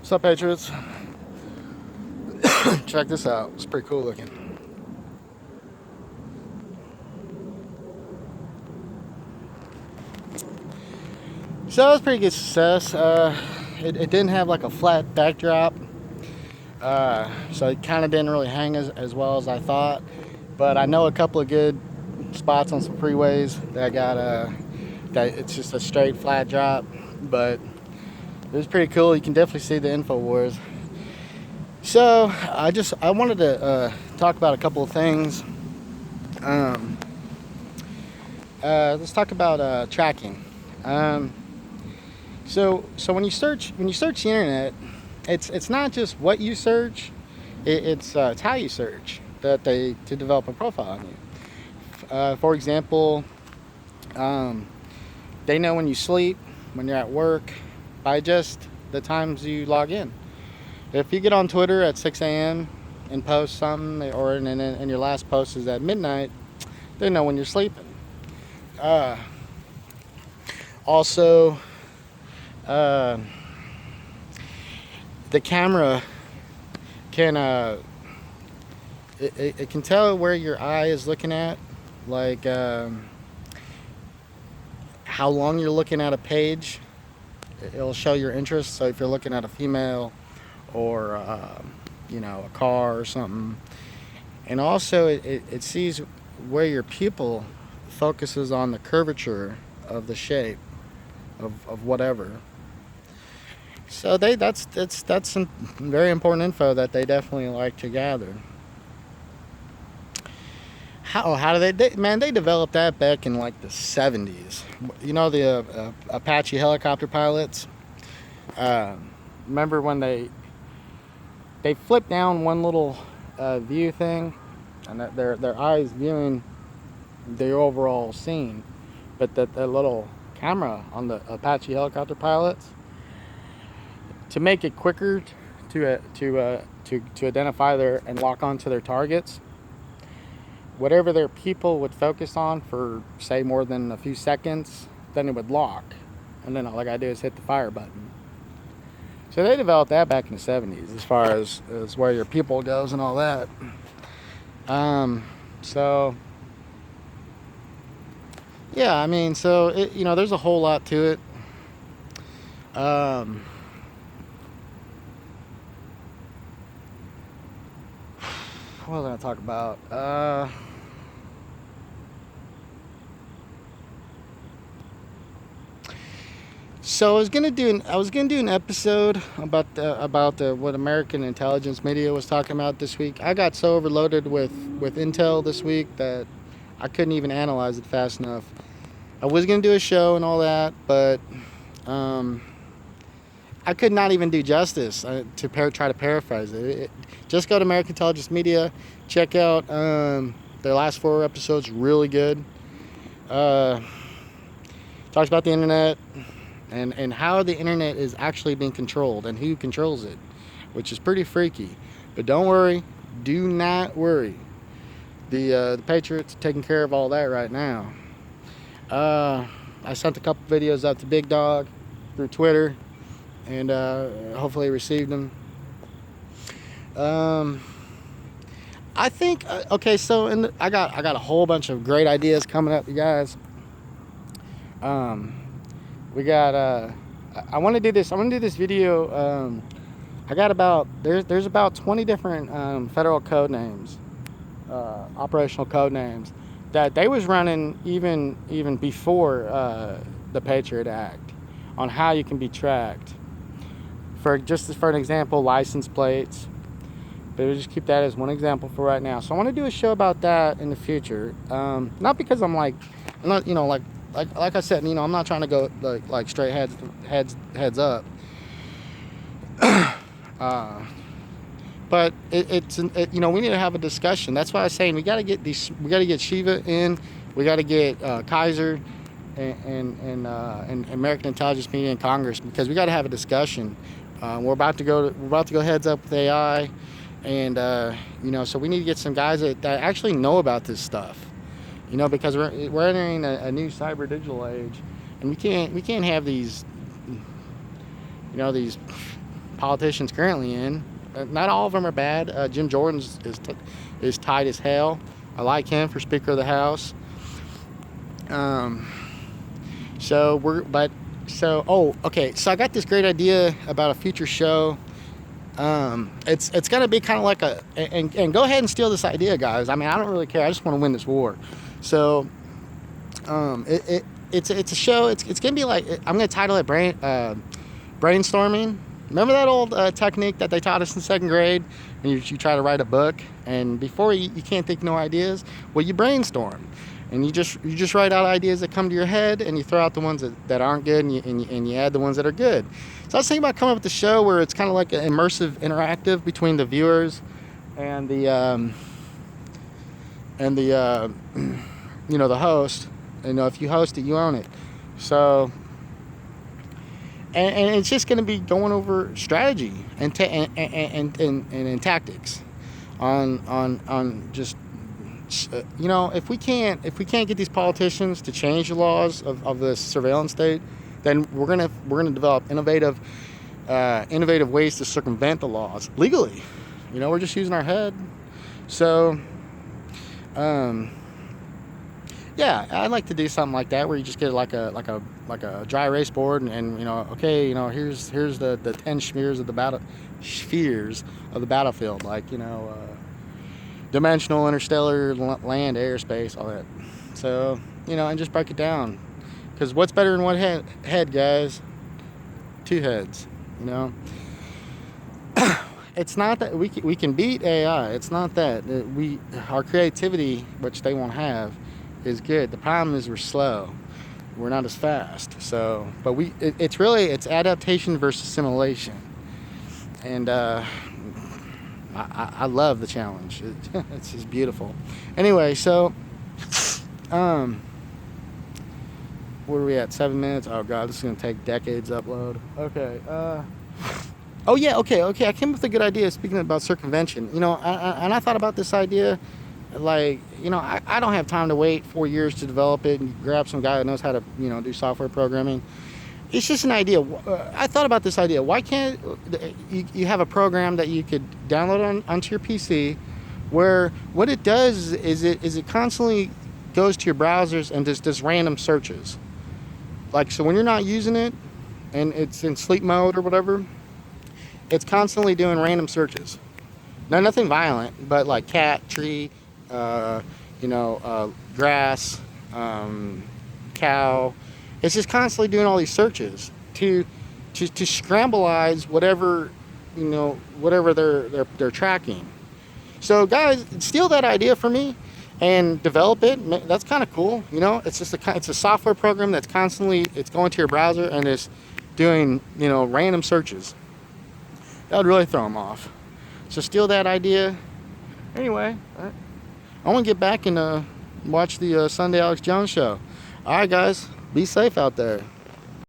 What's up, Patriots? Check this out. It's pretty cool looking. So it was pretty good success. It didn't have like a flat backdrop, so it kind of didn't really hang as well as I thought. But I know a couple of good spots on some freeways that got that it's just a straight flat drop, but it was pretty cool. You can definitely see the InfoWars. So I wanted to talk about a couple of things. Um, let's talk about tracking. So when you search the internet, it's not just what you search, it's how you search to develop a profile on you. For example, they know when you sleep, when you're at work, by just the times you log in. If you get on Twitter at 6 a.m. and post something, and your last post is at midnight, they know when you're sleeping. Also, uh, the camera can it can tell where your eye is looking at, like how long you're looking at a page. It'll show your interest. So if you're looking at a female or a car or something, and also it sees where your pupil focuses on the curvature of the shape of whatever. So that's some very important info that they definitely like to gather. How do they developed that back in like the 70s. You know, the Apache helicopter pilots. Remember when they flipped down one little view thing, and that their eyes viewing the overall scene, but that little camera on the Apache helicopter pilots, to make it quicker to identify and lock onto their targets, whatever their pupil would focus on for, say, more than a few seconds, then it would lock, and then all I gotta do is hit the fire button. So they developed that back in the 70s, as far as where your pupil goes and all that. So yeah, I mean, so there's a whole lot to it. What was I gonna talk about? So I was gonna do an episode about what American intelligence media was talking about this week. I got so overloaded with intel this week that I couldn't even analyze it fast enough. I was gonna do a show and all that, but I could not even do justice try to paraphrase it. Just go to American Intelligence Media, check out their last 4 episodes. Really good. Talks about the internet and how the internet is actually being controlled and who controls it, which is pretty freaky. But don't worry, do not worry. The Patriots are taking care of all that right now. I sent a couple videos out to Big Dog through Twitter, and hopefully received them. I think okay. So I got a whole bunch of great ideas coming up, you guys. We got I want to do this. I want to do this video. I got there's about 20 different federal code names, operational code names that they was running even before the Patriot Act, on how you can be tracked. For an example, license plates. But we'll just keep that as one example for right now. So I want to do a show about that in the future. Not because I'm not, like I said, I'm not trying to go like straight heads up. But we need to have a discussion. That's why I was saying we got to get Shiva in, we got to get Kaiser and American Intelligence Media and Congress, because we got to have a discussion. We're about to go heads up with AI, and so we need to get some guys that actually know about this stuff. Because we're entering a new cyber digital age, and we can't have these politicians currently in. Not all of them are bad. Jim Jordan is tight as hell. I like him for Speaker of the House. Okay. So I got this great idea about a future show. It's gonna be kind of like and go ahead and steal this idea, guys. I mean, I don't really care. I just want to win this war. So, it's a show. It's gonna be like, I'm gonna title it brainstorming. Remember that old technique that they taught us in second grade? When you try to write a book, and before you can't think no ideas. Well, you brainstorm, and you just write out ideas that come to your head, and you throw out the ones that aren't good, and you add the ones that are good. So I was thinking about coming up with a show where it's kind of like an immersive, interactive between the viewers and the the host. If you host it, you own it. So. And it's just going to be going over strategy and tactics on just if we can't get these politicians to change the laws of the surveillance state, then we're gonna develop innovative ways to circumvent the laws legally. We're just using our head. So yeah, I'd like to do something like that where you just get like a dry erase board and here's the 10 spheres of the battlefield, dimensional, interstellar, land, air, space, all that. So and just break it down, because what's better than one head, guys? Two heads. It's not that we can beat AI. It's not that our creativity, which they won't have, is good. The problem is we're slow. We're not as fast. So, but it's adaptation versus assimilation, and I love the challenge. It's just beautiful. Anyway, so where are we at? 7 minutes. Oh god, this is gonna take decades to upload. Okay. Oh yeah. Okay. I came up with a good idea. Speaking about circumvention, and I thought about this idea. I don't have time to wait 4 years to develop it and grab some guy that knows how to, do software programming. It's just an idea. I thought about this idea. Why can't you have a program that you could download onto your PC, where what it does is it constantly goes to your browsers and does random searches. So when you're not using it and it's in sleep mode or whatever, it's constantly doing random searches. Now, nothing violent, but like cat, tree, grass, cow. It's just constantly doing all these searches to scramblize whatever they're tracking. So guys, steal that idea from me and develop it. That's kind of cool. It's just it's a software program that's constantly going to your browser and is doing random searches. That would really throw them off. So steal that idea. Anyway, I want to get back and watch the Sunday Alex Jones show. All right, guys, be safe out there.